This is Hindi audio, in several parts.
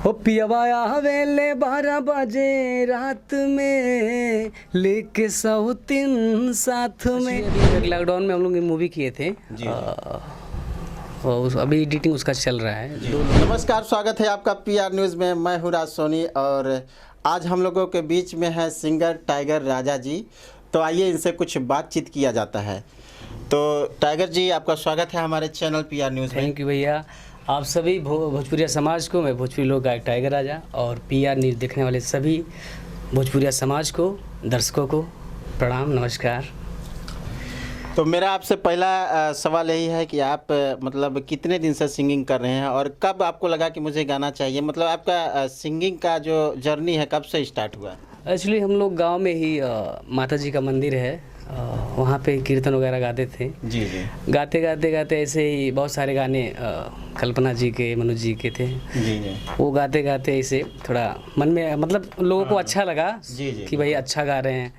ओ पियवाया हवेले 12 बजे रात में लेके सौतीन साथ में। अभी लॉकडाउन में हम लोग मूवी किए थे जी। और अभी एडिटिंग उसका चल रहा है। नमस्कार, स्वागत है आपका पीआर न्यूज़ में। मैं हूँ राज सोनी और आज हम लोगों के बीच में है सिंगर टाइगर राजा जी। तो आइए इनसे कुछ बातचीत किया जाता है। तो टाइगर जी, आपका स्वागत है हमारे चैनल पीआर न्यूज़ में। थैंक यू भैया। आप सभी भोजपुरिया समाज को, मैं भोजपुरी लोक गायक टाइगर राजा और पीआर न्यूज़ देखने वाले सभी भोजपुरिया समाज को, दर्शकों को प्रणाम, नमस्कार। तो मेरा आपसे पहला सवाल यही है कि आप मतलब कितने दिन से सिंगिंग कर रहे हैं और कब आपको लगा कि मुझे गाना चाहिए? मतलब आपका सिंगिंग का जो जर्नी है कब से स्टार्ट हुआ? एक्चुअली हम लोग गांव में ही माता जी का मंदिर है, वहाँ पे कीर्तन वगैरह गाते थे। जी जी। गाते ऐसे ही बहुत सारे गाने कल्पना जी के, मनोज जी के थे। जी जी। वो गाते गाते ऐसे थोड़ा मन में मतलब लोगों को अच्छा लगा जी जी कि भाई अच्छा गा रहे हैं।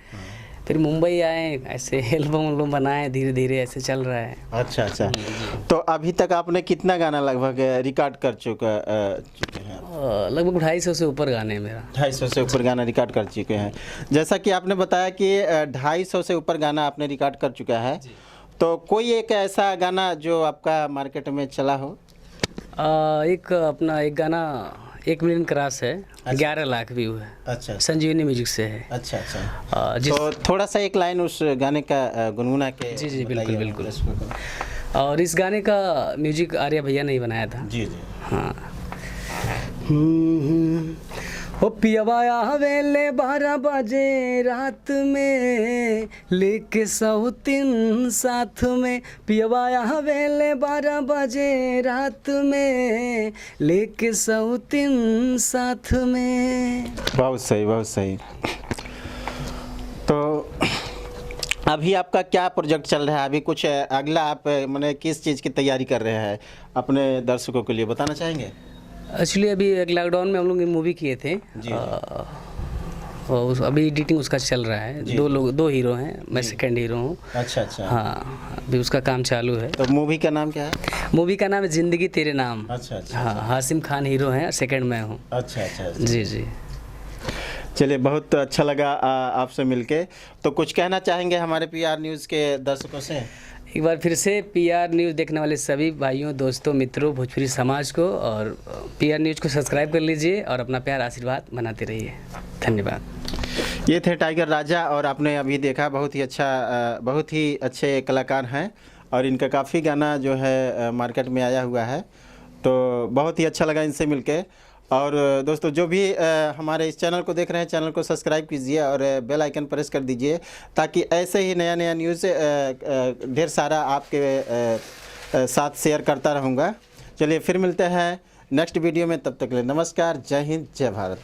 फिर मुंबई आए, ऐसे एल्बम बनाए, धीरे धीरे ऐसे चल रहा है। अच्छा अच्छा। तो अभी तक आपने कितना गाना लगभग रिकॉर्ड कर चुके हैं? लगभग 250 से ऊपर गाने हैं मेरा। 250 से ऊपर गाना रिकॉर्ड कर चुके हैं। जैसा कि आपने बताया कि 250 से ऊपर गाना आपने रिकॉर्ड कर चुका है, तो कोई एक ऐसा गाना जो आपका मार्केट में चला हो? एक गाना 1 मिलियन क्रॉस है। अच्छा। 11 लाख व्यू है। अच्छा संजीवनी म्यूजिक से है। अच्छा अच्छा। जिस तो थोड़ा सा एक लाइन उस गाने का गुनगुना के जी जी, बताइए बिल्कुल बिल्कुल। दर्शकों को। और इस गाने का म्यूजिक आर्या भैया ने ही बनाया था। जी जी। हाँ। ओ पियवाया हवेले 12 बजे रात में लेके सौतीन साथ में। पियवाया हवेले 12 बजे रात में लेके सौतीन साथ में। बहुत सही, बहुत सही। तो अभी आपका क्या प्रोजेक्ट चल रहा है? अभी कुछ अगला आप माने किस चीज़ की तैयारी कर रहे हैं अपने दर्शकों के लिए बताना चाहेंगे? एक्चुअली अभी एक लॉकडाउन में हम लोग मूवी किए थे। जी। और अभी एडिटिंग उसका चल रहा है। जी। 2 हीरो हैं, मैं सेकंड हीरो हूँ। अच्छा अच्छा। हाँ, अभी उसका काम चालू है। तो मूवी का नाम क्या है? मूवी का नाम है जिंदगी तेरे नाम। अच्छा अच्छा। हाँ, हासिम खान हीरो हैं, सेकंड मैं हूँ। अच्छा अच्छा। जी जी। चलिए, बहुत अच्छा लगा आपसे मिलके। तो कुछ कहना चाहेंगे हमारे पीआर न्यूज़ के दर्शकों से? एक बार फिर से पीआर न्यूज़ देखने वाले सभी भाइयों, दोस्तों, मित्रों, भोजपुरी समाज को और पीआर न्यूज़ को सब्सक्राइब कर लीजिए और अपना प्यार आशीर्वाद बनाते रहिए। धन्यवाद। ये थे टाइगर राजा और आपने अभी देखा बहुत ही अच्छे कलाकार हैं और इनका काफ़ी गाना जो है मार्केट में आया हुआ है। तो बहुत ही अच्छा लगा इनसे मिलके। और दोस्तों, जो भी हमारे इस चैनल को देख रहे हैं, चैनल को सब्सक्राइब कीजिए और बेल आइकन प्रेस कर दीजिए ताकि ऐसे ही नया न्यूज़ ढेर सारा आपके साथ शेयर करता रहूँगा। चलिए, फिर मिलते हैं नेक्स्ट वीडियो में। तब तक के लिए नमस्कार, जय हिंद, जय भारत।